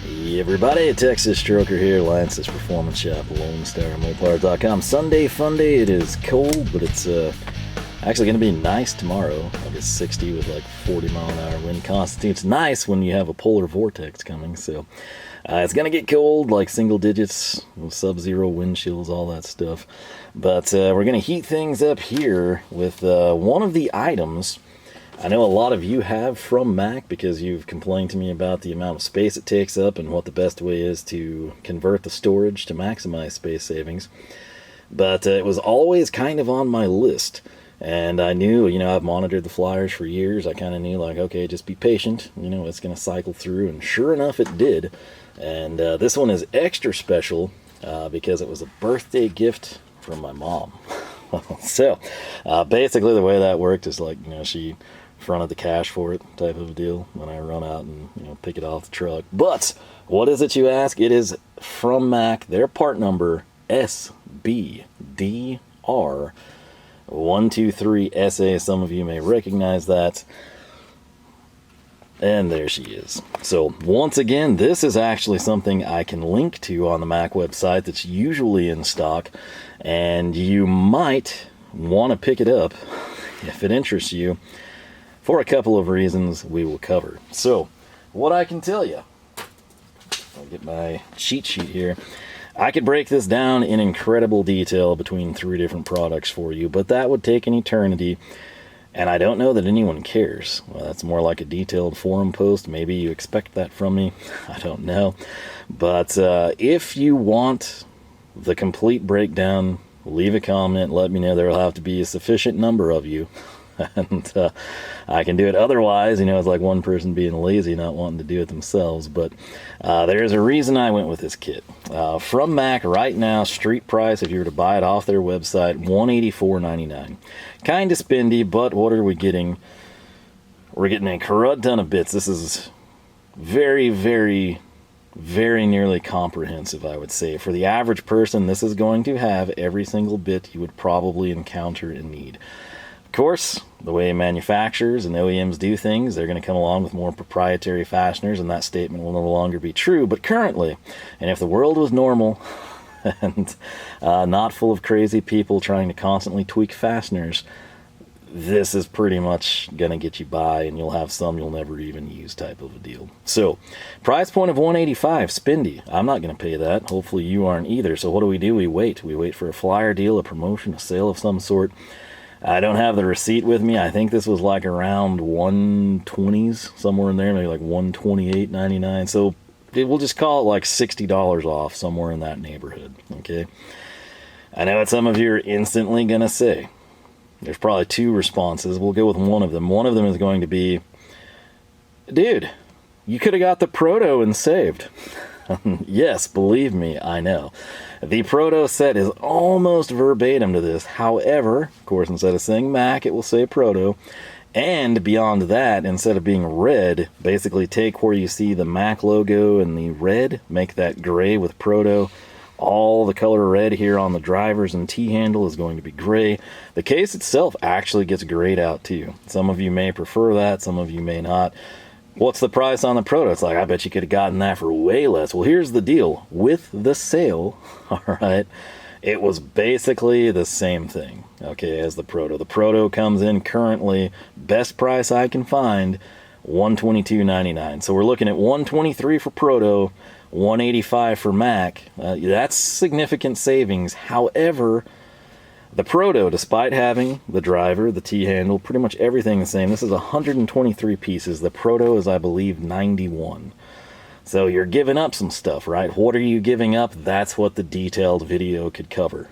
Hey everybody, Texas Stroker here, Lance's Performance Shop, Lone Star Mopars.com. Sunday fun day. It is cold, but it's actually going to be nice tomorrow. I guess 60 with like 40 mile an hour wind constantly. It's nice when you have a polar vortex coming, so it's going to get cold, like single digits, sub-zero wind chills, all that stuff. But we're going to heat things up here with one of the items I know a lot of you have from Mac, because you've complained to me about the amount of space it takes up and what the best way is to convert the storage to maximize space savings. But it was always kind of on my list. And I knew, I've monitored the flyers for years. I kind of knew, like, okay, just be patient. It's going to cycle through. And sure enough, it did. And this one is extra special because it was a birthday gift from my mom. So basically the way that worked is like, she fronted the cash for it type of a deal, and I run out and pick it off the truck. But what is it, you ask? It is from Mac, their part number SBDR123SA. Some of you may recognize that, and there she is. So once again, this is actually something I can link to on the Mac website that's usually in stock, and you might want to pick it up if it interests you, for a couple of reasons we will cover. So, what I can tell you, I'll get my cheat sheet here. I could break this down in incredible detail between 3 different products for you, but that would take an eternity, and I don't know that anyone cares. Well, that's more like a detailed forum post. Maybe you expect that from me. I don't know. But if you want the complete breakdown, leave a comment. Let me know. There will have to be a sufficient number of you. And I can do it otherwise. It's like one person being lazy, not wanting to do it themselves. But there's a reason I went with this kit. From Mac right now, street price, if you were to buy it off their website, $184.99. Kind of spendy, but what are we getting? We're getting a crud ton of bits. This is very, very, very nearly comprehensive, I would say. For the average person, this is going to have every single bit you would probably encounter and need. Of course, the way manufacturers and OEMs do things, they're going to come along with more proprietary fasteners, and that statement will no longer be true. But currently, and if the world was normal and not full of crazy people trying to constantly tweak fasteners, this is pretty much going to get you by, and you'll have some you'll never even use type of a deal. So, price point of $185, spendy. I'm not going to pay that. Hopefully you aren't either. So what do? We wait. We wait for a flyer deal, a promotion, a sale of some sort. I don't have the receipt with me. I think this was like around 120s, somewhere in there, maybe like $128.99. So we'll just call it like $60 off, somewhere in that neighborhood, okay? I know what some of you are instantly going to say. There's probably 2 responses. We'll go with one of them. One of them is going to be, dude, you could have got the Proto and saved. Yes, believe me, I know. The Proto Set is almost verbatim to this. However, of course, instead of saying Mac, it will say Proto. And beyond that, instead of being red, basically take where you see the Mac logo and the red, make that gray with Proto. All the color red here on the drivers and T-handle is going to be gray. The case itself actually gets grayed out too. Some of you may prefer that, some of you may not. What's the price on the Proto? It's like, I bet you could have gotten that for way less. Well, here's the deal. With the sale, alright, it was basically the same thing, okay, as the Proto. The Proto comes in currently, best price I can find, $122.99. So we're looking at $123 for Proto, $185 for Mac. That's significant savings. However, the Proto, despite having the driver, the T-handle, pretty much everything the same, this is 123 pieces. The Proto is, I believe, 91. So you're giving up some stuff, right? What are you giving up? That's what the detailed video could cover.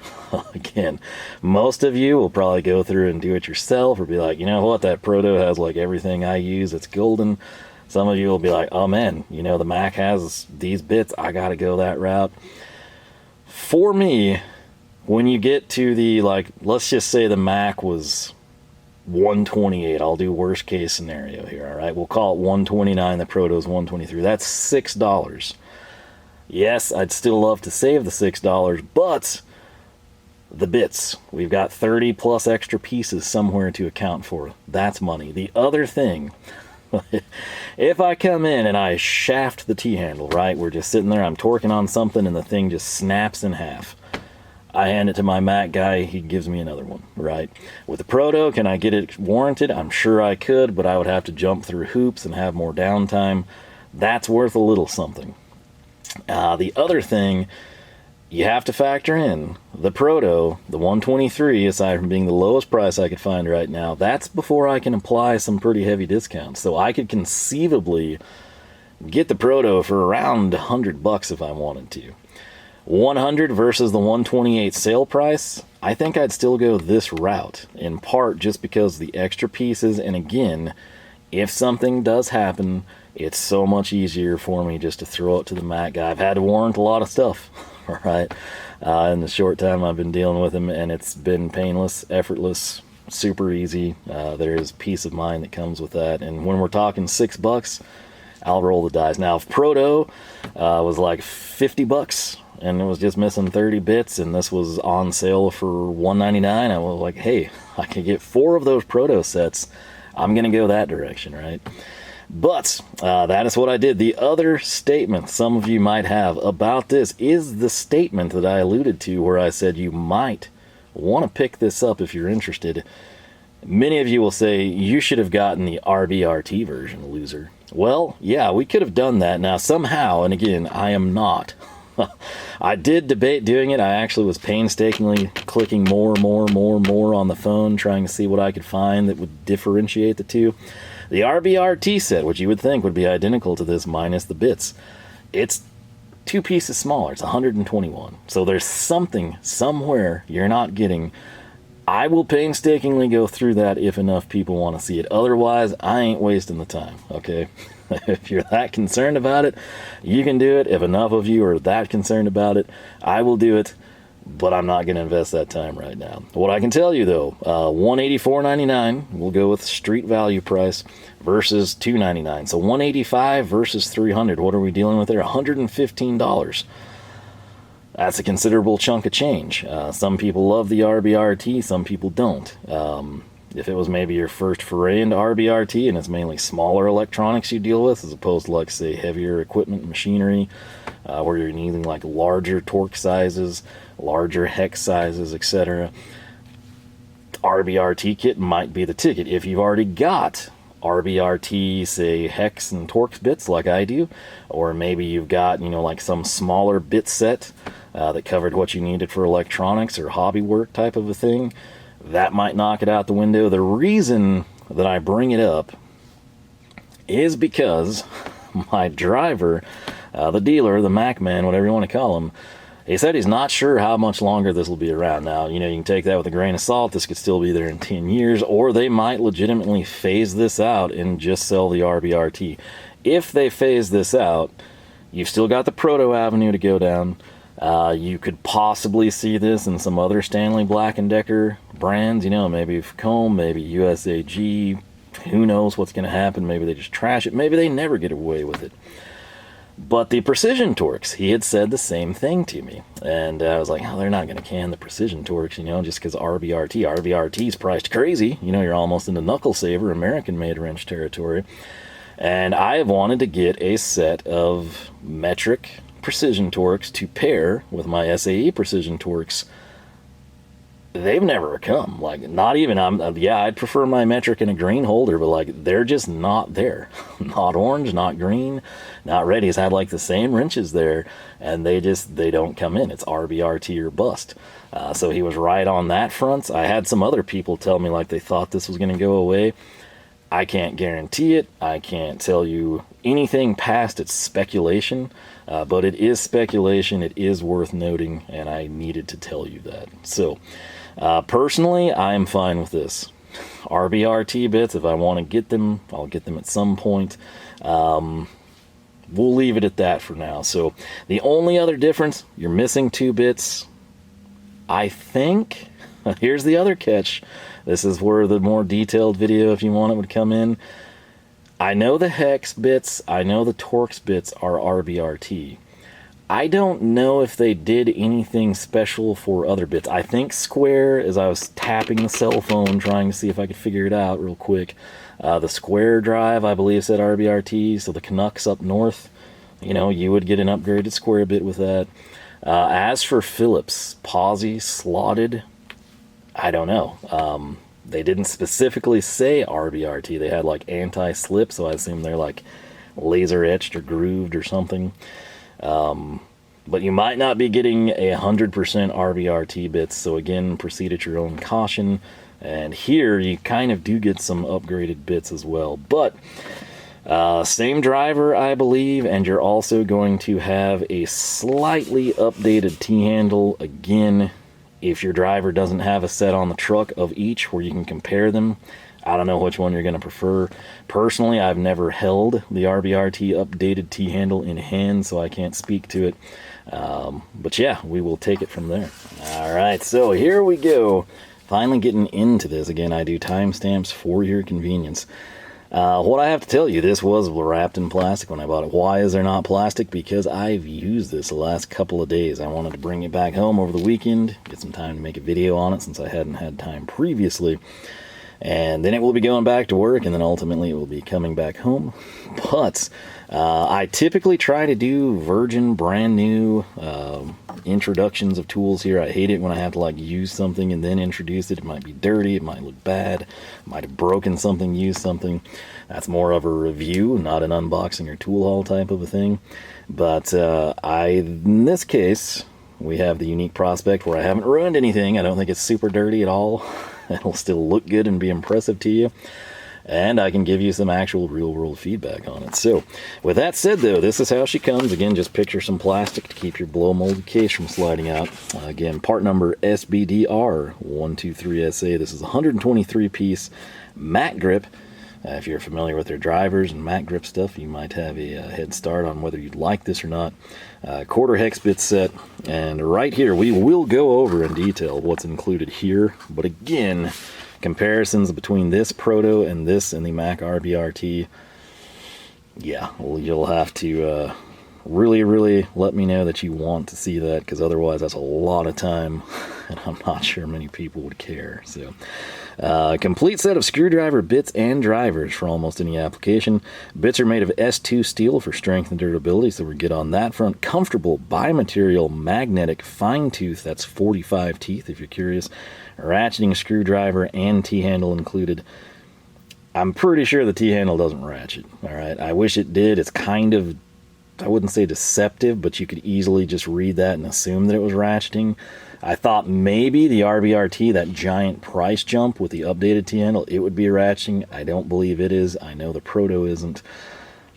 Again, most of you will probably go through and do it yourself, or be like, you know what, that Proto has like everything I use, it's golden. Some of you will be like, oh man, the Mac has these bits, I gotta go that route. For me, when you get to the, like, let's just say the Mac was 128. I'll do worst case scenario here, all right? We'll call it 129. The Proto's 123. That's $6. Yes, I'd still love to save the $6, but the bits, we've got 30 plus extra pieces somewhere to account for. That's money. The other thing If I come in and I shaft the T-handle, right, we're just sitting there, I'm torquing on something and the thing just snaps in half. I hand it to my Mac guy, he gives me another one, right? With the Proto, can I get it warranted? I'm sure I could, but I would have to jump through hoops and have more downtime. That's worth a little something. The other thing you have to factor in, the Proto, the 123, aside from being the lowest price I could find right now, that's before I can apply some pretty heavy discounts. So I could conceivably get the Proto for around $100 if I wanted to. 100 versus the 128 sale price, I think I'd still go this route, in part just because the extra pieces, and again, if something does happen, it's so much easier for me just to throw it to the Mac guy. I've had to warrant a lot of stuff, all right, in the short time I've been dealing with him, and it's been painless, effortless, super easy. There is peace of mind that comes with that, and when we're talking $6, I'll roll the dice. Now, if Proto was like $50, and it was just missing 30 bits, and this was on sale for $199, I was like, hey, I can get 4 of those Proto sets. I'm going to go that direction, right? But that is what I did. The other statement some of you might have about this is the statement that I alluded to where I said you might want to pick this up if you're interested. Many of you will say, you should have gotten the RBRT version, loser. Well, yeah, we could have done that. Now, somehow, and again, I am not. I did debate doing it. I actually was painstakingly clicking more on the phone, trying to see what I could find that would differentiate the two. The RBRT set, which you would think would be identical to this minus the bits, it's 2 pieces smaller. It's 121. So there's something somewhere you're not getting. I will painstakingly go through that if enough people want to see it. Otherwise, I ain't wasting the time, okay? If you're that concerned about it, you can do it. If enough of you are that concerned about it, I will do it, but I'm not going to invest that time right now. What I can tell you, though, $184.99, we'll go with street value price, versus $299. So $185 versus $300. What are we dealing with there? $115. That's a considerable chunk of change. Some people love the RBRT, some people don't. If it was maybe your first foray into RBRT and it's mainly smaller electronics you deal with as opposed to, like, say, heavier equipment, machinery, where you're needing like larger torque sizes, larger hex sizes, etc., RBRT kit might be the ticket. If you've already got RBRT, say, hex and torque bits like I do, or maybe you've got, you know, like some smaller bit set that covered what you needed for electronics or hobby work type of a thing, that might knock it out the window. The reason that I bring it up is because my driver, the dealer, the Mac man, whatever you want to call him, he said he's not sure how much longer this will be around. Now, you know, you can take that with a grain of salt. This could still be there in 10 years, or they might legitimately phase this out and just sell the RBRT. If they phase this out, you've still got the Proto Avenue to go down. You could possibly see this in some other Stanley Black & Decker brands, you know, maybe Comb, maybe USAG. Who knows what's going to happen? Maybe they just trash it. Maybe they never get away with it. But the Precision Torques, he had said the same thing to me. And I was like, oh, they're not going to can the Precision Torques, you know, just because RBRT's priced crazy. You know, you're almost into knuckle saver, American-made wrench territory. And I have wanted to get a set of metric Precision Torques to pair with my SAE Precision Torques. They've never come. Like, not even, yeah, I'd prefer my metric in a green holder, but like, they're just not there. Not orange, not green, not red. He's had like the same wrenches there, and they don't come in. It's RBRT or bust. So he was right on that front. I had some other people tell me like they thought this was going to go away. I can't guarantee it. I can't tell you anything past its speculation, but it is speculation. It is worth noting, and I needed to tell you that. So, personally, I'm fine with this. RBRT bits, if I want to get them, I'll get them at some point. We'll leave it at that for now. So, the only other difference, you're missing 2 bits. I think, here's the other catch. This is where the more detailed video, if you want it, would come in. I know the hex bits, I know the Torx bits are RBRT. I don't know if they did anything special for other bits. I think Square, as I was tapping the cell phone trying to see if I could figure it out real quick, the Square drive, I believe, said RBRT, so the Canucks up north, you know, you would get an upgraded Square bit with that. As for Phillips, posi, slotted, I don't know. They didn't specifically say RBRT. They had like anti-slip, so I assume they're like laser etched or grooved or something. But you might not be getting 100% RBRT bits, so again, proceed at your own caution. And here you kind of do get some upgraded bits as well. But same driver, I believe, and you're also going to have a slightly updated T-handle. Again, if your driver doesn't have a set on the truck of each where you can compare them, I don't know which one you're going to prefer. Personally, I've never held the RBRT updated T-handle in hand, so I can't speak to it. But yeah, we will take it from there. All right, so here we go. Finally getting into this. Again, I do timestamps for your convenience. What I have to tell you, this was wrapped in plastic when I bought it. Why is there not plastic? Because I've used this the last couple of days. I wanted to bring it back home over the weekend, get some time to make a video on it since I hadn't had time previously. And then it will be going back to work, and then ultimately it will be coming back home. But I typically try to do virgin, brand new introductions of tools here. I hate it when I have to like use something and then introduce it. It might be dirty, it might look bad, might have broken something, used something. That's more of a review, not an unboxing or tool haul type of a thing. But in this case, we have the unique prospect where I haven't ruined anything. I don't think it's super dirty at all. It'll still look good and be impressive to you. And I can give you some actual real-world feedback on it. So, with that said, though, this is how she comes. Again, just picture some plastic to keep your blow-molded case from sliding out. Again, part number SBDR123SA. This is a 123-piece mat grip. If you're familiar with their drivers and mat grip stuff, you might have a head start on whether you'd like this or not. Quarter hex bit set, and right here we will go over in detail what's included here. But again, comparisons between this Proto and this and the Mac RBRT, yeah, well, you'll have to really let me know that you want to see that, because otherwise that's a lot of time, and I'm not sure many people would care. So, complete set of screwdriver bits and drivers for almost any application. Bits are made of S2 steel for strength and durability, so we're good on that front. Comfortable bimaterial magnetic fine tooth, that's 45 teeth if you're curious. Ratcheting screwdriver and T-handle included. I'm pretty sure the T-handle doesn't ratchet. All right, I wish it did. It's kind of, I wouldn't say deceptive, but you could easily just read that and assume that it was ratcheting. I thought maybe the RBRT, that giant price jump with the updated T-handle, it would be ratcheting. I don't believe it is. I know the Proto isn't.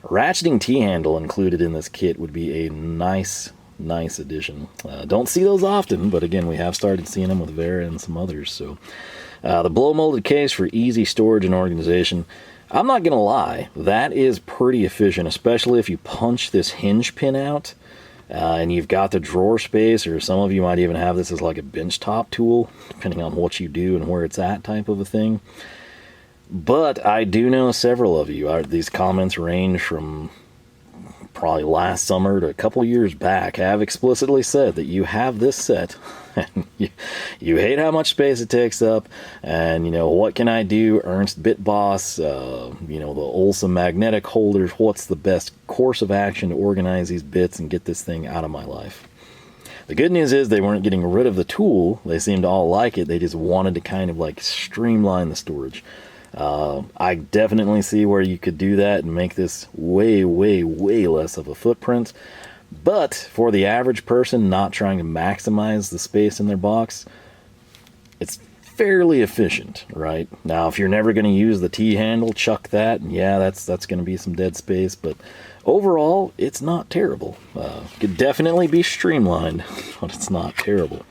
Ratcheting T-handle included in this kit would be a nice addition. Don't see those often, but again, we have started seeing them with Vera and some others. So the blow molded case for easy storage and organization. I'm not gonna lie, that is pretty efficient, especially if you punch this hinge pin out and you've got the drawer space, or some of you might even have this as like a bench top tool, depending on what you do and where it's at type of a thing. But I do know several of you, these comments range from probably last summer to a couple years back, have explicitly said that you have this set and you hate how much space it takes up, and you know, what can I do? Ernst Bit Boss, you know, the Olson magnetic holders, what's the best course of action to organize these bits and get this thing out of my life? The good news is they weren't getting rid of the tool. They seemed to all like it. They just wanted to kind of like streamline the storage. I definitely see where you could do that and make this way less of a footprint. But for the average person not trying to maximize the space in their box, it's fairly efficient, right? Now, if you're never going to use the T-handle, chuck that, and yeah, that's going to be some dead space, but overall, it's not terrible. Could definitely be streamlined, but it's not terrible.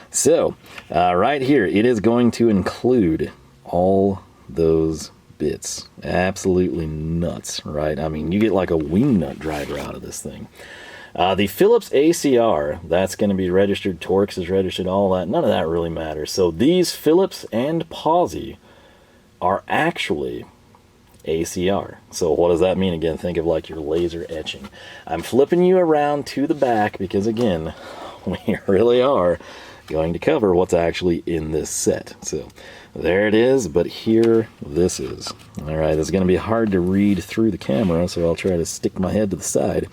So, right here, it is going to include all those bits. Absolutely nuts, right? I mean, you get like a wingnut driver out of this thing. The Phillips ACR, that's going to be registered, Torx is registered, all that. None of that really matters. So these Phillips and posi are actually ACR. So what does that mean? Again, think of like your laser etching. I'm flipping you around to the back because, again, we really are going to cover what's actually in this set. So there it is, but here this is. All right, it's going to be hard to read through the camera, so I'll try to stick my head to the side.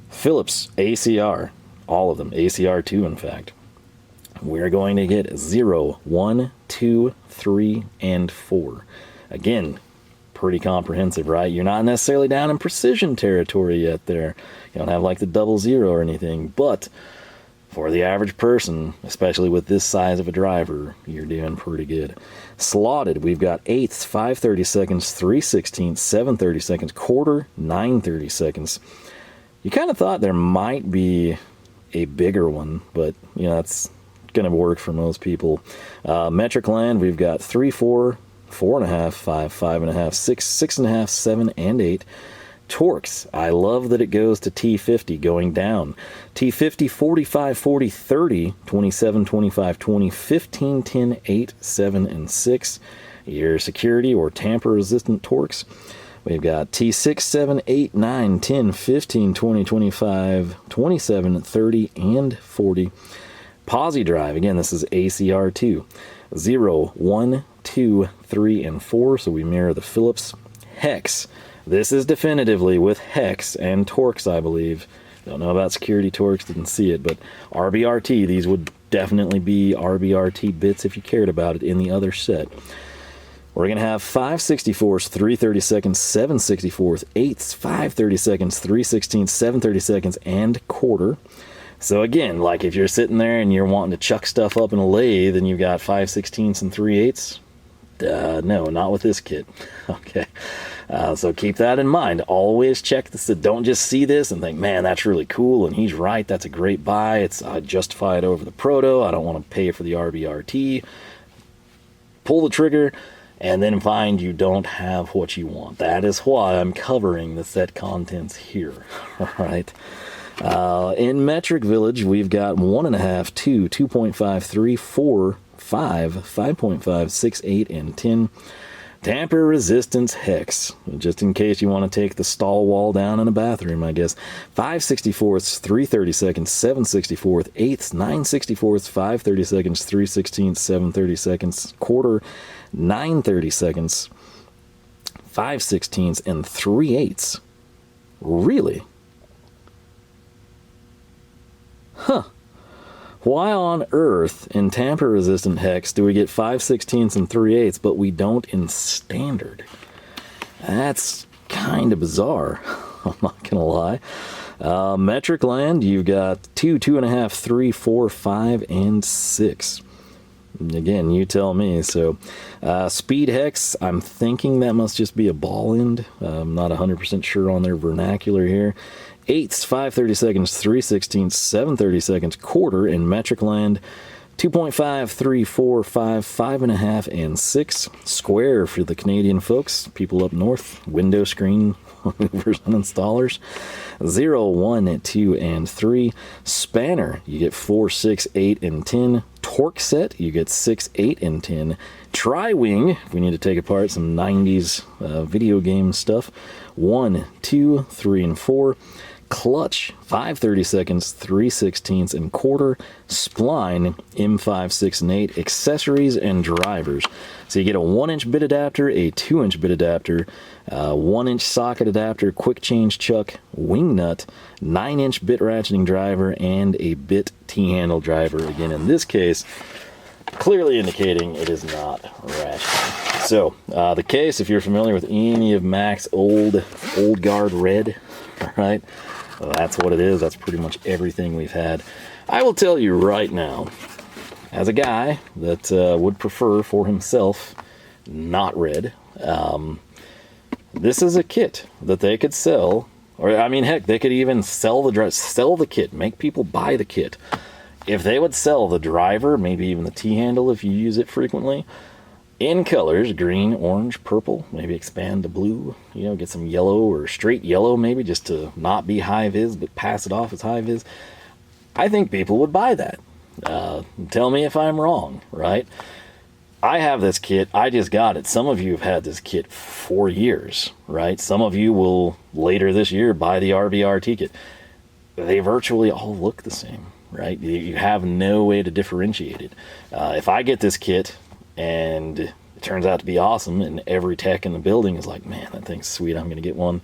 Phillips ACR, all of them, ACR II in fact. We're going to get 0, 1, 2, 3, and 4. Again, pretty comprehensive, right? You're not necessarily down in precision territory yet there. You don't have like the 00 or anything, but for the average person, especially with this size of a driver, you're doing pretty good. Slotted, we've got eighths, 5/32, 3/16, 7/32, quarter, 9/32. You kind of thought there might be a bigger one, but you know, that's going to work for most people. Metric land, we've got 3, 4, 4.5, 5, 5.5, 6, 6.5, 7, and 8. Torques, I love that it goes to T50 going down. T50, 45, 40, 30, 27, 25, 20, 15, 10, 8, 7, and 6. Your security or tamper-resistant torques. We've got T6, 7, 8, 9, 10, 15, 20, 25, 27, 30, and 40. Posi drive, again, this is ACR II. 0, 1, 2, 3, and 4, so we mirror the Phillips. Hex, this is definitively with hex and torques, I believe. Don't know about security torques, didn't see it, but RBRT, these would definitely be RBRT bits if you cared about it in the other set. We're going to have 5/64, 3/32, 7/64, eighths, 5/32, 3/16, 7/32, and quarter. So again, like if you're sitting there and you're wanting to chuck stuff up in a lathe and you've got 5/16 and 3/8, no, not with this kit. Okay, so keep that in mind. Always check this. Don't just see this and think, man, that's really cool, and he's right, that's a great buy. I justify it over the Proto. I don't want to pay for the RBRT. Pull the trigger, and then find you don't have what you want. That is why I'm covering the set contents here. All right. In Metric Village, we've got 1.5, 2, 2.5, 3, 4, 5, 5.5, 6, 8, and 10. Tamper resistance hex, just in case you want to take the stall wall down in a bathroom, I guess. 5/64, 3/32, 7/64, eighths, 9/64, 5/32, 3/16, 7/32, quarter, 9/32, 5/16, and 3/8. Really? Huh. Why on earth in tamper-resistant hex do we get 5/16 and 3/8, but we don't in standard? That's kind of bizarre. I'm not gonna lie. Metric land, you've got 2, 2.5, 3, 4, 5, and 6. Again, you tell me. So, speed hex, I'm thinking that must just be a ball end. I'm not 100% sure on their vernacular here. Eighths, 5/32, 3/16, 7/32, quarter in metric land. 2.5, 3, 4, 5, 5.5, and 6. Square for the Canadian folks, people up north. Window screen movers and installers. 0, 1, 2, and 3. Spanner, you get 4, 6, 8, and 10. Torque set, you get 6, 8, and 10. Tri-wing, if we need to take apart some 90s video game stuff. 1, 2, 3, and 4. Clutch, 5/32, 3/16, and quarter. Spline, M5, 6, and 8. Accessories and drivers. So you get a 1-inch bit adapter, a 2-inch bit adapter, 1-inch socket adapter, quick change chuck, wing nut, 9-inch bit ratcheting driver, and a bit T-handle driver. Again, in this case, clearly indicating it is not ratcheting. So, the case, if you're familiar with any of Mac's old guard red, all right, that's what it is. That's pretty much everything we've had. I will tell you right now, as a guy that would prefer for himself not red, this is a kit that they could sell, or I mean, heck, they could even sell the kit, make people buy the kit. If they would sell the driver, maybe even the T-handle if you use it frequently, in colors, green, orange, purple, maybe expand to blue, you know, get some yellow or straight yellow maybe just to not be high vis but pass it off as high vis, I think people would buy that. Tell me if I'm wrong, right? I have this kit. I just got it. Some of you have had this kit for years, right? Some of you will later this year buy the RBRT kit. They virtually all look the same, right? You have no way to differentiate it. If I get this kit and it turns out to be awesome and every tech in the building is like, man, that thing's sweet, I'm going to get one.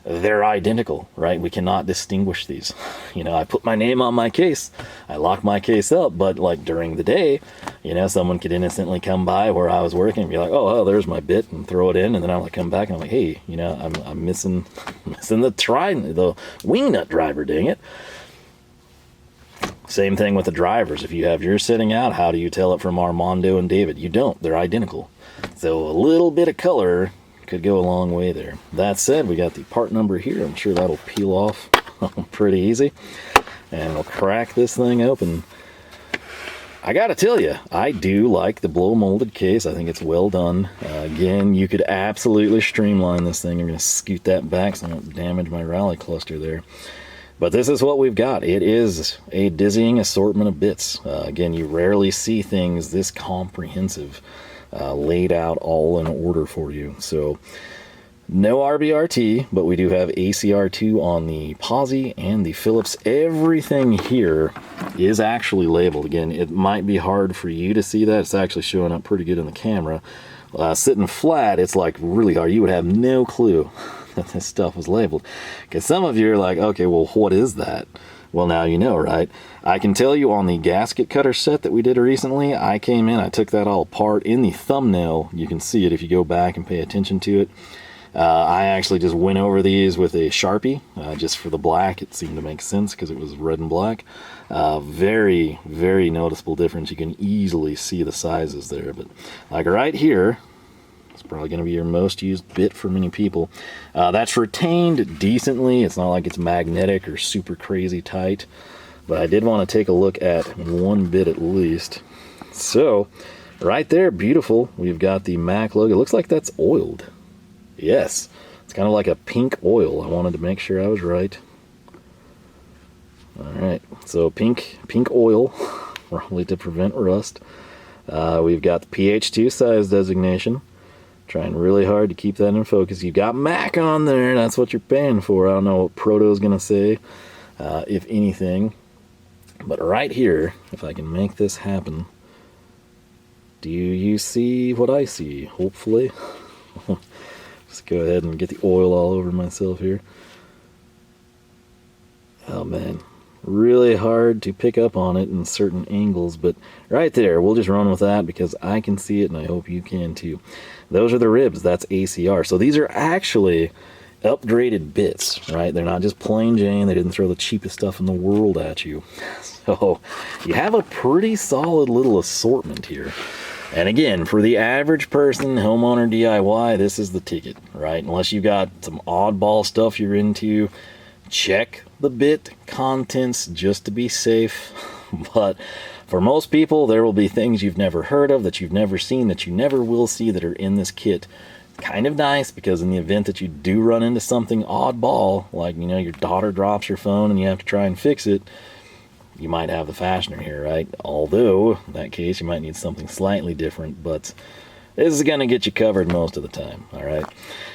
They're identical, right? We cannot distinguish these. You know, I put my name on my case, I lock my case up, but like during the day, you know, someone could innocently come by where I was working and be like, oh, there's my bit, and throw it in, and then I'll like come back and I'm like, hey, you know, I'm missing the wing nut driver, dang it. Same thing with the drivers. If you have yours sitting out, how do you tell it from Armando and David? You don't. They're identical. So a little bit of color could go a long way there. That said, we got the part number here. I'm sure that'll peel off pretty easy. And we'll crack this thing open. I gotta tell you, I do like the blow molded case. I think it's well done. Again, you could absolutely streamline this thing. I'm gonna scoot that back so I don't damage my rally cluster there. But this is what we've got. It is a dizzying assortment of bits. Again, you rarely see things this comprehensive laid out all in order for you. So no RBRT, but we do have ACR2 on the Posi and the Phillips. Everything here is actually labeled. Again, it might be hard for you to see that. It's actually showing up pretty good in the camera. Sitting flat, it's like really hard. You would have no clue that this stuff was labeled. Because some of you are like, okay, well, what is that? Well, now you know, right? I can tell you on the gasket cutter set that we did recently, I came in, I took that all apart. In the thumbnail, you can see it if you go back and pay attention to it. I actually just went over these with a Sharpie, just for the black. It seemed to make sense because it was red and black. Very, very noticeable difference. You can easily see the sizes there. But like right here, it's probably going to be your most used bit for many people. That's retained decently. It's not like it's magnetic or super crazy tight. But I did want to take a look at one bit at least. So, right there, beautiful. We've got the Mac logo. It looks like that's oiled. Yes, it's kind of like a pink oil. I wanted to make sure I was right. All right, so pink oil, probably to prevent rust. We've got the PH2 size designation. Trying really hard to keep that in focus. You got Mac on there. That's what you're paying for. I don't know what Proto is going to say, if anything. But right here, if I can make this happen, do you see what I see? Hopefully. Just go ahead and get the oil all over myself here. Oh man, really hard to pick up on it in certain angles, but right there, we'll just run with that because I can see it and I hope you can too. Those are the ribs. That's ACR. So these are actually upgraded bits, right? They're not just plain Jane. They didn't throw the cheapest stuff in the world at you. So you have a pretty solid little assortment here. And again, for the average person, homeowner DIY, this is the ticket, right? Unless you got some oddball stuff you're into, check the bit contents just to be safe. But for most people, there will be things you've never heard of, that you've never seen, that you never will see that are in this kit. Kind of nice because in the event that you do run into something oddball, like, you know, your daughter drops your phone and you have to try and fix it, you might have the fastener here, right? Although, in that case, you might need something slightly different, but this is going to get you covered most of the time, all right?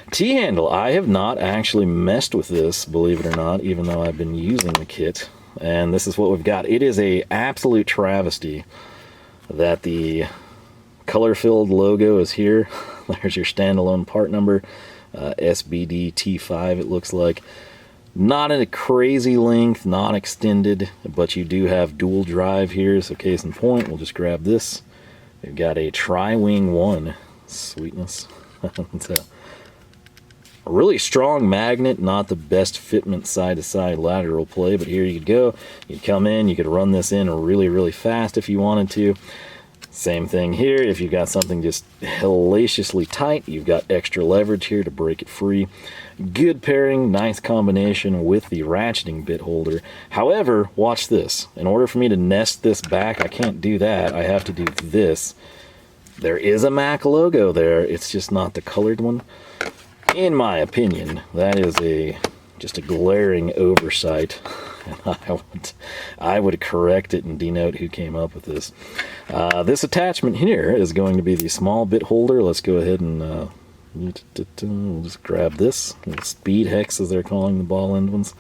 T-handle, I have not actually messed with this, believe it or not, even though I've been using the kit. And this is what we've got. It is a absolute travesty that the color-filled logo is here. There's your standalone part number, SBD T5 it looks like. Not a crazy length, not extended, but you do have dual drive here, so case in point, we'll just grab this. We've got a Tri-Wing 1, sweetness. So, a really strong magnet, not the best fitment side-to-side lateral play, but here you could go. You'd come in, you could run this in really, really fast if you wanted to. Same thing here. If you've got something just hellaciously tight, you've got extra leverage here to break it free. Good pairing, nice combination with the ratcheting bit holder. However, watch this. In order for me to nest this back, I can't do that. I have to do this. There is a Mac logo there. It's just not the colored one. In my opinion, that is just a glaring oversight. and I would correct it and denote who came up with this. This attachment here is going to be the small bit holder. Let's go ahead and we'll just grab this. Speed hex, as they're calling the ball end ones.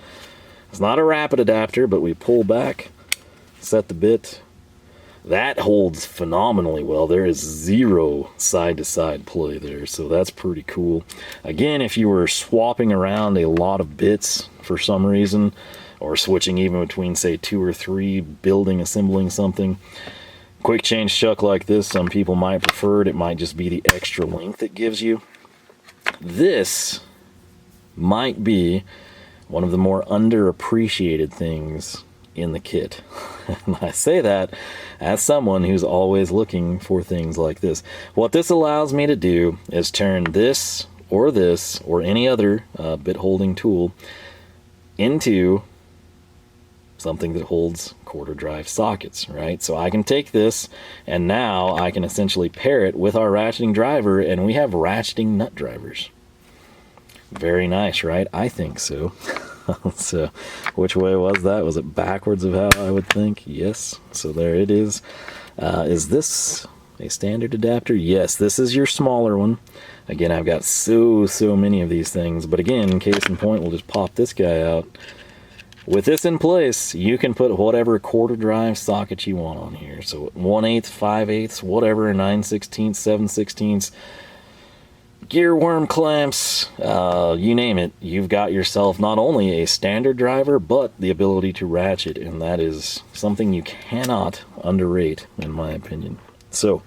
It's not a rapid adapter, but we pull back, set the bit. That holds phenomenally well. There is zero side-to-side play there, so that's pretty cool. Again, if you were swapping around a lot of bits for some reason, or switching even between, say, 2 or 3, building, assembling something, quick change chuck like this, some people might prefer it. It might just be the extra length it gives you. This might be one of the more underappreciated things in the kit. And I say that as someone who's always looking for things like this. What this allows me to do is turn this or any other bit holding tool into something that holds quarter drive sockets, right? So I can take this and now I can essentially pair it with our ratcheting driver, and we have ratcheting nut drivers. Very nice, right? I think so. So which way was that? Was it backwards of how I would think? Yes. So there it is. Is this a standard adapter? Yes, this is your smaller one. Again, I've got so many of these things, but again, case in point, we'll just pop this guy out. With this in place, you can put whatever quarter drive socket you want on here. So 1/8, 5/8, whatever, 9/16, 7/16, gear worm clamps, you name it. You've got yourself not only a standard driver, but the ability to ratchet, and that is something you cannot underrate, in my opinion. So,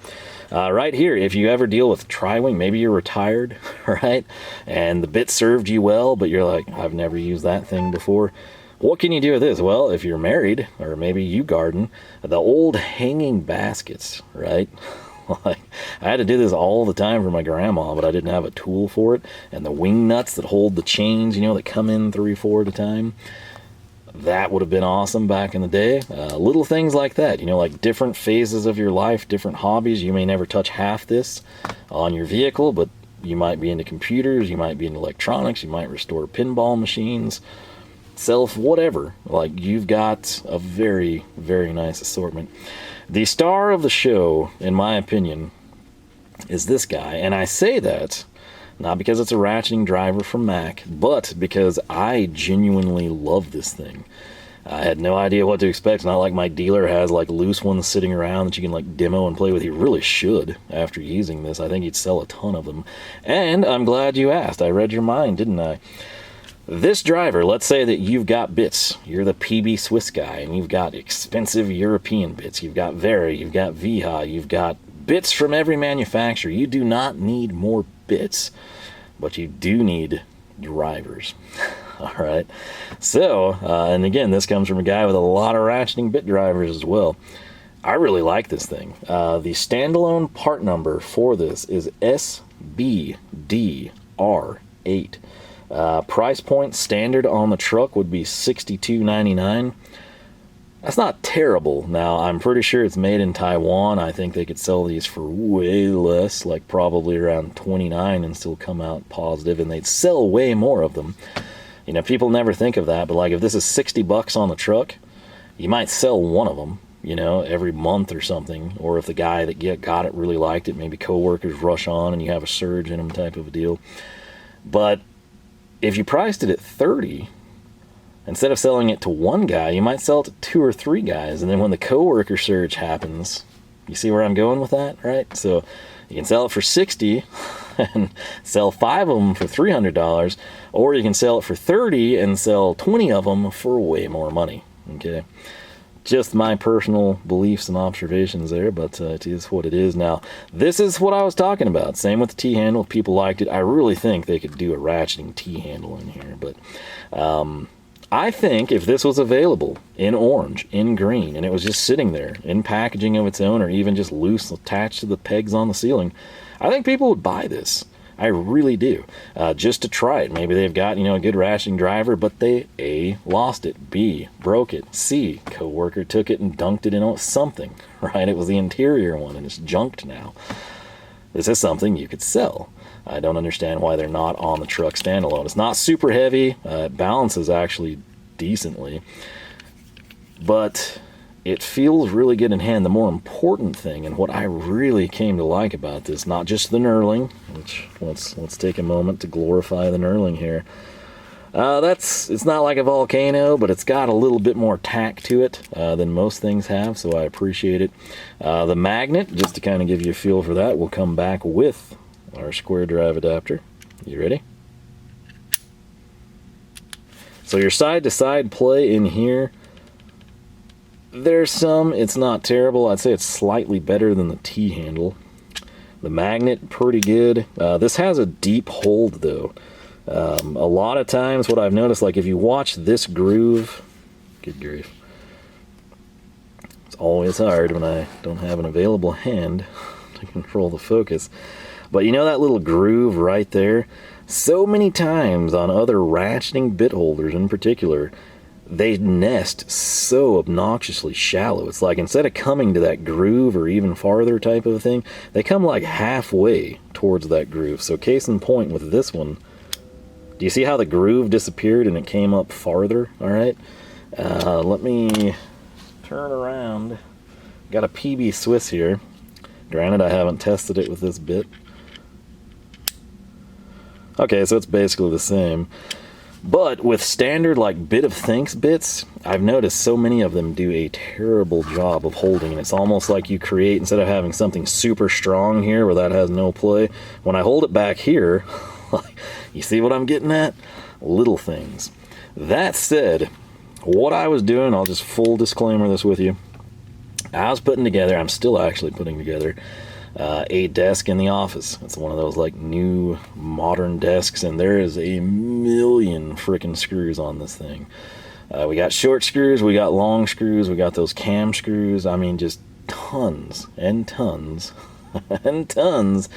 right here, if you ever deal with tri-wing, maybe you're retired, right? And the bit served you well, but you're like, I've never used that thing before. What can you do with this? Well, if you're married, or maybe you garden, the old hanging baskets, right? Like, I had to do this all the time for my grandma, but I didn't have a tool for it. And the wing nuts that hold the chains, you know, that come in 3, 4 at a time. That would have been awesome back in the day. Little things like that, you know, like different phases of your life, different hobbies. You may never touch half this on your vehicle, but you might be into computers, you might be into electronics, you might restore pinball machines, whatever. Like, you've got a very nice assortment. The star of the show, in my opinion, is this guy, and I say that not because it's a ratcheting driver from Mac, but because I genuinely love this thing. I had no idea what to expect. It's not like my dealer has like loose ones sitting around that you can like demo and play with. He really should after using this. I think he'd sell a ton of them. And I'm glad you asked. I read your mind, didn't I? This driver, let's say that you've got bits. You're the PB Swiss guy, and you've got expensive European bits. You've got Very, you've got VH, you've got bits from every manufacturer. You do not need more bits, but you do need drivers. All right. So, and again, this comes from a guy with a lot of ratcheting bit drivers as well. I really like this thing. The standalone part number for this is SBDR8. Price point standard on the truck would be $62.99. That's not terrible. Now, I'm pretty sure it's made in Taiwan. I think they could sell these for way less, like probably around $29, and still come out positive, and they'd sell way more of them. You know, people never think of that, but like if this is $60 on the truck, you might sell one of them, you know, every month or something. Or if the guy that got it really liked it, maybe coworkers rush on and you have a surge in them type of a deal. But if you priced it at $30, instead of selling it to one guy, you might sell it to 2 or 3 guys. And then when the coworker surge happens, you see where I'm going with that, right? So you can sell it for $60 and sell 5 of them for $300, or you can sell it for $30 and sell 20 of them for way more money. Okay, just my personal beliefs and observations there, but it is what it is. Now, this is what I was talking about. Same with the T-handle. People liked it. I really think they could do a ratcheting T-handle in here, but I think if this was available in orange, in green, and it was just sitting there in packaging of its own, or even just loose attached to the pegs on the ceiling, I think people would buy this. I really do. Just to try it. Maybe they've got, you know, a good ratcheting driver, but they A, lost it, B, broke it, C, coworker took it and dunked it in something, right? It was the interior one and it's junked now. This is something you could sell. I don't understand why they're not on the truck standalone. It's not super heavy. It balances actually decently. but it feels really good in hand. The more important thing, and what I really came to like about this, not just the knurling, which let's take a moment to glorify the knurling here. It's not like a volcano, but it's got a little bit more tack to it than most things have, so I appreciate it. The magnet, just to kind of give you a feel for that, will come back with our square drive adapter. You ready? So your side-to-side play in here, there's some, it's not terrible. I'd say it's slightly better than the T-handle. The magnet, pretty good. This has a deep hold, though. A lot of times what I've noticed, like if you watch this groove, good grief, it's always hard when I don't have an available hand to control the focus. But you know that little groove right there? So many times on other ratcheting bit holders in particular, they nest so obnoxiously shallow. It's like instead of coming to that groove or even farther type of a thing, they come like halfway towards that groove. So case in point with this one, do you see how the groove disappeared and it came up farther? All right, let me turn around. Got a PB Swiss here. Granted, I haven't tested it with this bit. Okay, so it's basically the same. But with standard like bit of thinks bits, I've noticed so many of them do a terrible job of holding, and it's almost like you create, instead of having something super strong here where that has no play, when I hold it back here, you see what I'm getting at? Little things. That said, what I was doing, I'll just full disclaimer this with you. I was putting together, I'm still actually putting together, a desk in the office. It's one of those like new modern desks, and there is a million freaking screws on this thing. We got short screws, we got long screws, we got those cam screws. I mean, just tons and tons and tons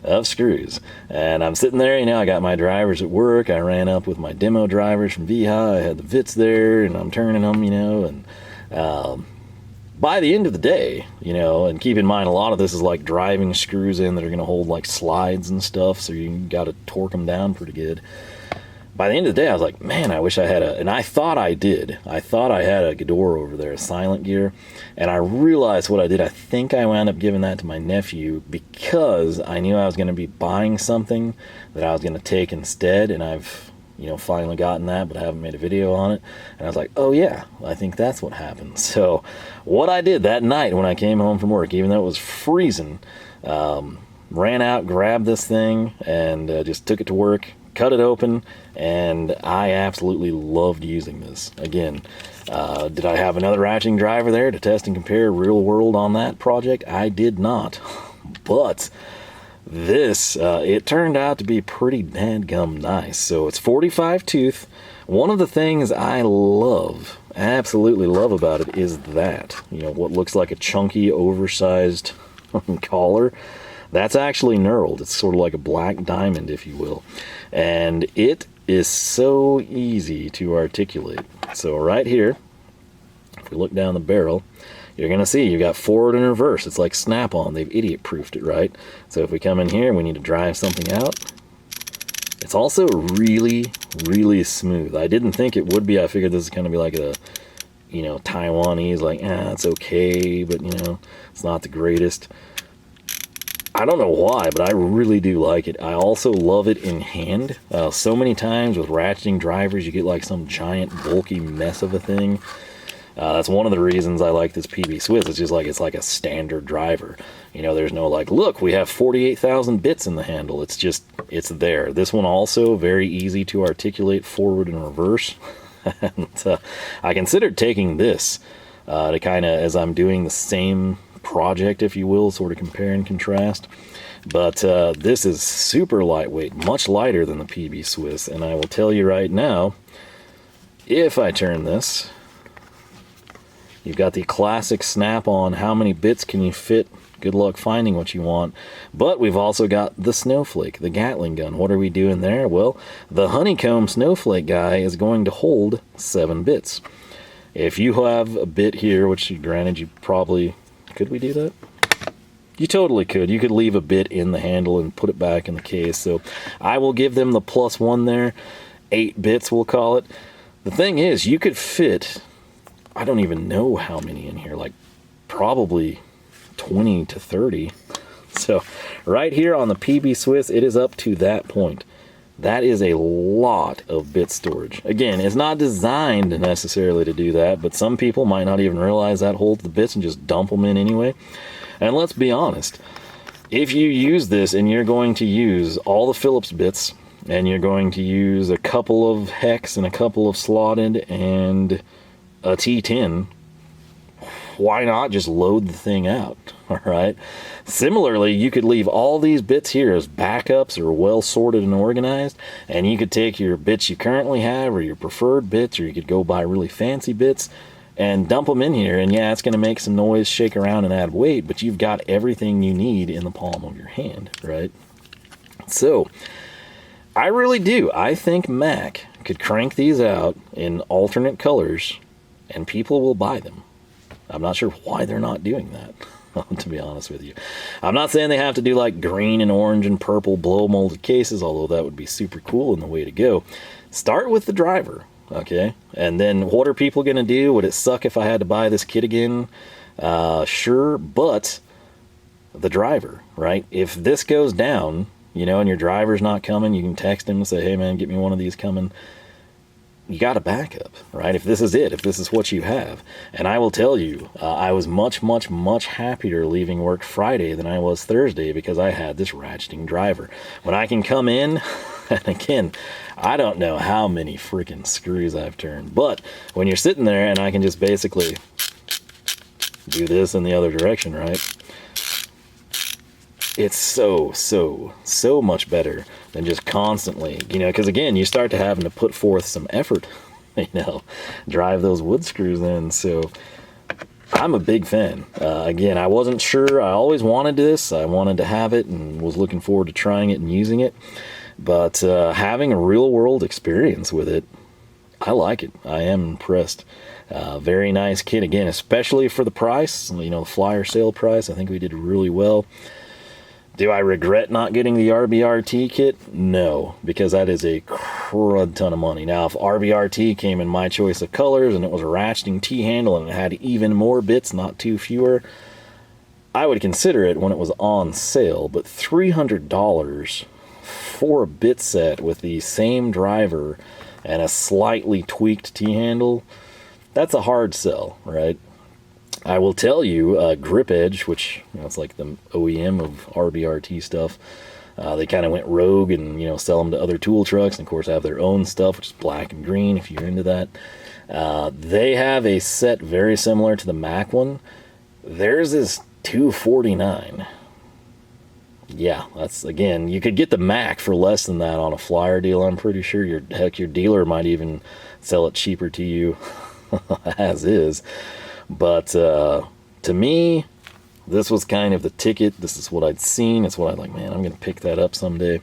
of screws. And I'm sitting there, you know, I got my drivers at work. I ran up with my demo drivers from VHI. I had the Vits there, and I'm turning them, you know, and by the end of the day, you know, and keep in mind a lot of this is like driving screws in that are going to hold like slides and stuff, so you got to torque them down pretty good. By the end of the day, I was like, man, I wish I had and I thought I did. I thought I had a Gedore over there, a SilentGEAR, and I realized what I did. I think I wound up giving that to my nephew because I knew I was going to be buying something that I was going to take instead, and I've, you know, finally gotten that, but I haven't made a video on it. And I was like, oh yeah, I think that's what happened. So what I did that night when I came home from work, even though it was freezing, ran out, grabbed this thing, and just took it to work, cut it open, and I absolutely loved using this. Again, did I have another ratcheting driver there to test and compare real world on that project? I did not. But this, it turned out to be pretty dadgum nice. So it's 45 tooth. One of the things I love, absolutely love about it is that, you know, what looks like a chunky, oversized collar, that's actually knurled. It's sort of like a black diamond, if you will. And it is so easy to articulate. So right here, if we look down the barrel, you're going to see you've got forward and reverse. It's like Snap-on. They've idiot-proofed it, right? So if we come in here and we need to drive something out, it's also really, really smooth. I didn't think it would be. I figured this is going to be like a, you know, Taiwanese, like, it's okay, but, you know, it's not the greatest. I don't know why, but I really do like it. I also love it in hand. So many times with ratcheting drivers, you get like some giant bulky mess of a thing. That's one of the reasons I like this PB Swiss. It's just like, it's like a standard driver. You know, there's no like, look, we have 48,000 bits in the handle. It's just, it's there. This one also very easy to articulate forward and reverse. And I considered taking this to kind of, as I'm doing the same project, if you will, sort of compare and contrast. But this is super lightweight, much lighter than the PB Swiss. And I will tell you right now, if I turn this, you've got the classic Snap-on, how many bits can you fit? Good luck finding what you want. But we've also got the Snowflake, the Gatling gun. What are we doing there? Well, the Honeycomb Snowflake guy is going to hold 7 bits. If you have a bit here, which granted you probably, could we do that? You totally could. You could leave a bit in the handle and put it back in the case. So I will give them the +1 there. 8 bits, we'll call it. The thing is, you could fit I don't even know how many in here, like probably 20 to 30. So right here on the PB Swiss, it is up to that point. That is a lot of bit storage. Again, it's not designed necessarily to do that, but some people might not even realize that holds the bits and just dump them in anyway. And let's be honest, if you use this and you're going to use all the Phillips bits, and you're going to use a couple of hex and a couple of slotted and a T10, why not just load the thing out? All right. Similarly, you could leave all these bits here as backups or well sorted and organized, and you could take your bits you currently have or your preferred bits, or you could go buy really fancy bits and dump them in here. And yeah, it's going to make some noise, shake around, and add weight, but you've got everything you need in the palm of your hand, right? So I really do. I think Mac could crank these out in alternate colors and people will buy them. I'm not sure why they're not doing that, to be honest with you. I'm not saying they have to do like green and orange and purple blow molded cases, although that would be super cool and the way to go. Start with the driver, okay? And then what are people going to do? Would it suck if I had to buy this kit again? Sure, but the driver, right? If this goes down, you know, and your driver's not coming, you can text him and say, hey man, get me one of these coming. You got a backup, right? If this is it, if this is what you have. And I will tell you, I was much, much, much happier leaving work Friday than I was Thursday because I had this ratcheting driver. When I can come in, and again, I don't know how many freaking screws I've turned, but when you're sitting there and I can just basically do this in the other direction, right? It's so much better than just constantly, you know, because again, you start to having to put forth some effort, you know, drive those wood screws in. So I'm a big fan. Again, I wasn't sure. I always wanted this. I wanted to have it and was looking forward to trying it and using it. But having a real world experience with it, I like it. I am impressed. Very nice kit, again, especially for the price, you know, the flyer sale price. I think we did really well. Do I regret not getting the RBRT kit? No, because that is a crud ton of money. Now, if RBRT came in my choice of colors and it was a ratcheting T-handle and it had even more bits, not two fewer, I would consider it when it was on sale. But $300 for a bit set with the same driver and a slightly tweaked T-handle, that's a hard sell, right? I will tell you, Grip Edge, which, you know, it's like the OEM of RBRT stuff, they kind of went rogue and, you know, sell them to other tool trucks, and of course have their own stuff, which is black and green if you're into that. They have a set very similar to the Mac one. Theirs is $249. Yeah, that's, again, you could get the Mac for less than that on a flyer deal, I'm pretty sure. Your dealer might even sell it cheaper to you as is. But to me, this was kind of the ticket. This is what I'd seen. It's what I'd like, man, I'm going to pick that up someday.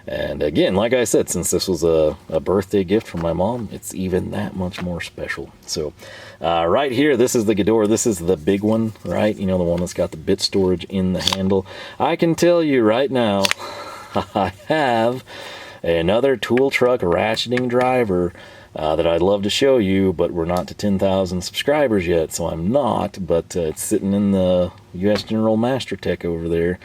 And again, like I said, since this was a birthday gift from my mom, it's even that much more special. So right here, this is the Gedore. This is the big one, right? You know, the one that's got the bit storage in the handle. I can tell you right now, I have another tool truck ratcheting driver that I'd love to show you, but we're not to 10,000 subscribers yet, so I'm not, but it's sitting in the US General Master Tech over there,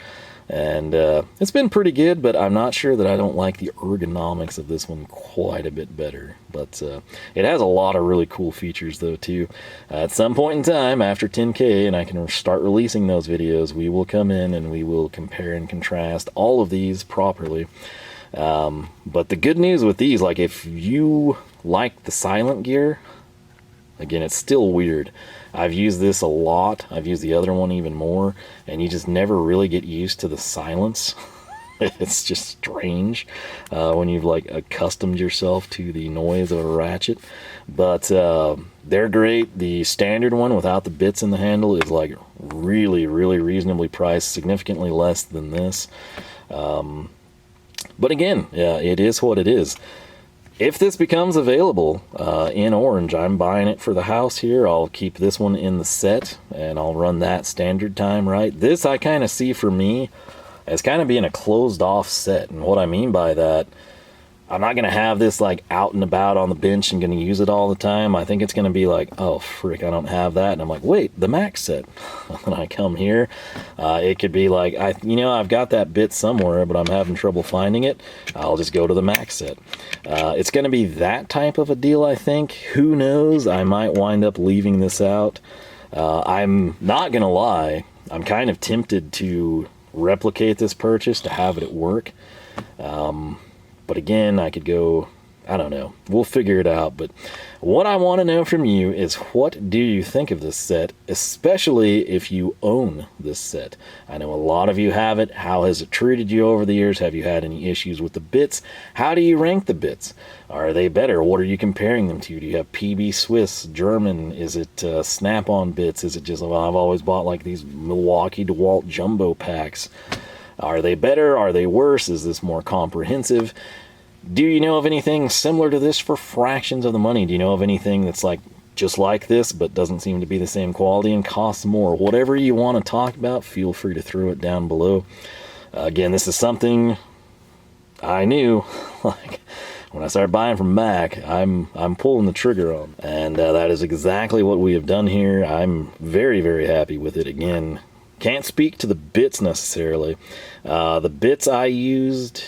and it's been pretty good, but I'm not sure that I don't like the ergonomics of this one quite a bit better. But it has a lot of really cool features though too. At some point in time, after 10K, and I can start releasing those videos, we will come in and we will compare and contrast all of these properly. But the good news with these, like if you like the SilentGEAR, again, it's still weird. I've used this a lot. I've used the other one even more, and you just never really get used to the silence. It's just strange when you've like accustomed yourself to the noise of a ratchet. But they're great. The standard one without the bits in the handle is like really, really reasonably priced, significantly less than this. But again, yeah, it is what it is. If this becomes available in orange, I'm buying it for the house here. I'll keep this one in the set, and I'll run that standard time, right? This I kind of see for me as kind of being a closed-off set. And what I mean by that, I'm not going to have this like out and about on the bench and going to use it all the time. I think it's going to be like, oh, frick, I don't have that. And I'm like, wait, the Mac set. When I come here, it could be like, I've got that bit somewhere, but I'm having trouble finding it. I'll just go to the Mac set. It's going to be that type of a deal, I think. Who knows? I might wind up leaving this out. I'm not going to lie. I'm kind of tempted to replicate this purchase to have it at work. But again, I could go, I don't know. We'll figure it out. But what I want to know from you is, what do you think of this set, especially if you own this set? I know a lot of you have it. How has it treated you over the years? Have you had any issues with the bits? How do you rank the bits? Are they better? What are you comparing them to? Do you have PB Swiss, German? Is it Snap-on bits? Is it just, well, I've always bought like these Milwaukee DeWalt jumbo packs. Are they better? Are they worse? Is this more comprehensive? Do you know of anything similar to this for fractions of the money? Do you know of anything that's like just like this but doesn't seem to be the same quality and costs more? Whatever you want to talk about, feel free to throw it down below. Again, this is something I knew, like when I started buying from Mac, I'm pulling the trigger on. And that is exactly what we have done here. I'm very, very happy with it. Again, can't speak to the bits necessarily. The bits I used,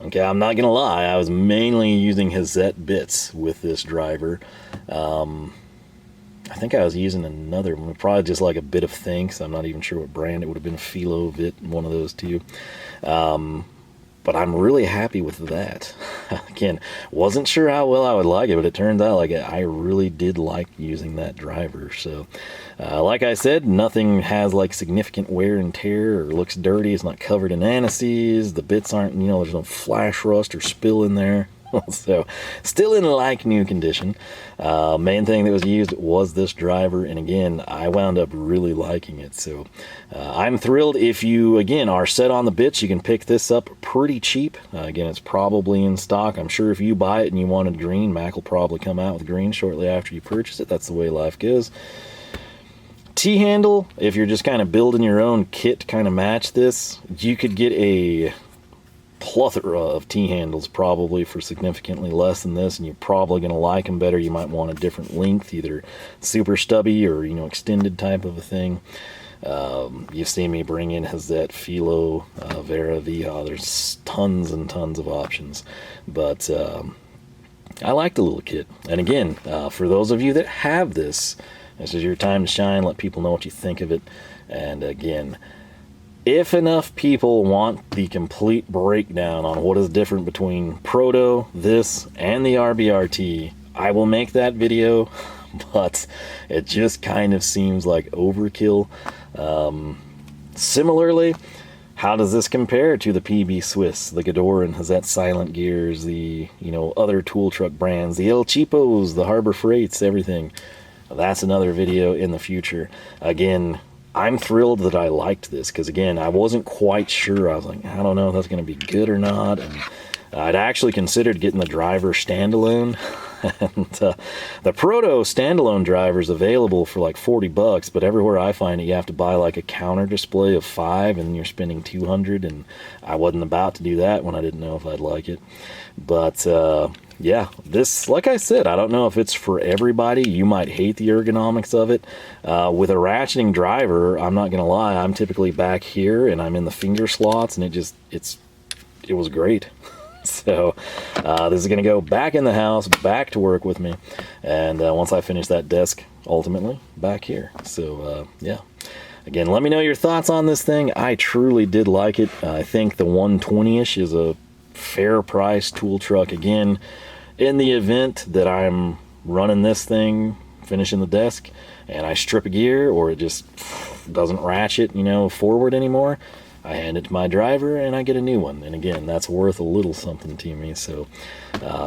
okay, I'm not gonna lie, I was mainly using Hazette bits with this driver. I think I was using another one, probably just like a Bit of Thanks. I'm not even sure what brand. It would have been Philo Bit, one of those two. But I'm really happy with that. Again, wasn't sure how well I would like it, but it turns out like I really did like using that driver. So, like I said, nothing has like significant wear and tear or looks dirty. It's not covered in anti-seize. The bits aren't, there's no flash rust or spill in there. So, still in like new condition. Main thing that was used was this driver, and again, I wound up really liking it. So, I'm thrilled. If you, again, are set on the bits, you can pick this up pretty cheap. Again, it's probably in stock. I'm sure if you buy it and you wanted green, Mac will probably come out with green shortly after you purchase it. That's the way life goes. T-handle, if you're just kind of building your own kit to kind of match this, you could get a plethora of T-handles probably for significantly less than this, and you're probably going to like them better. You might want a different length, either super stubby or extended type of a thing. You've seen me bring in Hazette, Philo, Vera, Viha. There's tons and tons of options, but I like the little kit. And again, for those of you that have this is your time to shine. Let people know what you think of it. And again, if enough people want the complete breakdown on what is different between Proto, this, and the RBRT, I will make that video, but it just kind of seems like overkill. Similarly, how does this compare to the PB Swiss, the Gedore and Hazette SilentGEARs, the other tool truck brands, the El Cheapos, the Harbor Freights, everything? That's another video in the future. Again, I'm thrilled that I liked this, because again, I wasn't quite sure. I was like, I don't know if that's going to be good or not. And I'd actually considered getting the driver standalone. And the Proto standalone driver is available for like $40, but everywhere I find it, you have to buy like a counter display of 5, and you're spending $200. And I wasn't about to do that when I didn't know if I'd like it. But yeah, this, like I said, I don't know if it's for everybody. You might hate the ergonomics of it. With a ratcheting driver, I'm not gonna lie, I'm typically back here and I'm in the finger slots, and it was great. So this is gonna go back in the house, back to work with me, and once I finish that desk, ultimately back here. So yeah, again, let me know your thoughts on this thing. I truly did like it. I think the 120-ish is a fair price tool truck. Again, in the event that I'm running this thing, finishing the desk, and I strip a gear or it just doesn't ratchet forward anymore, I hand it to my driver and I get a new one. And again, that's worth a little something to me. So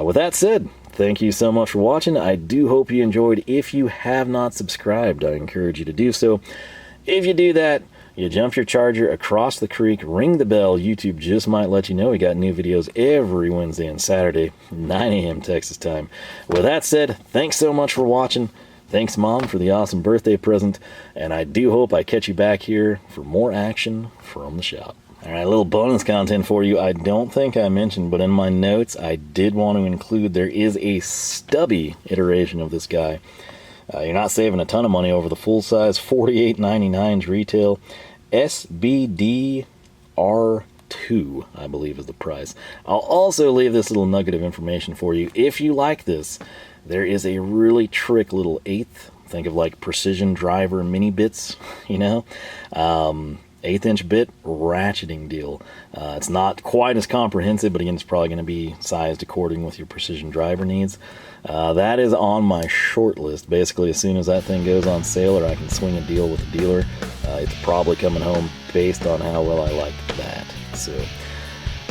with that said, thank you so much for watching. I do hope you enjoyed. If you have not subscribed, I encourage you to do so. If you do that, you jump your charger across the creek, ring the bell. YouTube just might let you know we got new videos every Wednesday and Saturday, 9 a.m. Texas time. With that said, thanks so much for watching. Thanks, Mom, for the awesome birthday present. And I do hope I catch you back here for more action from the shop. All right, a little bonus content for you. I don't think I mentioned, but in my notes, I did want to include there is a stubby iteration of this guy. You're not saving a ton of money over the full size, $48.99 retail. SBDR2, I believe, is the price. I'll also leave this little nugget of information for you. If you like this, there is a really trick little eighth. Think of like precision driver mini bits, you know? 1/8" bit ratcheting deal. It's not quite as comprehensive, but again, it's probably going to be sized according with your precision driver needs. That is on my short list. Basically, as soon as that thing goes on sale or I can swing a deal with a dealer, it's probably coming home based on how well I like that. So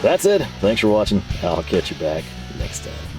that's it. Thanks for watching. I'll catch you back next time.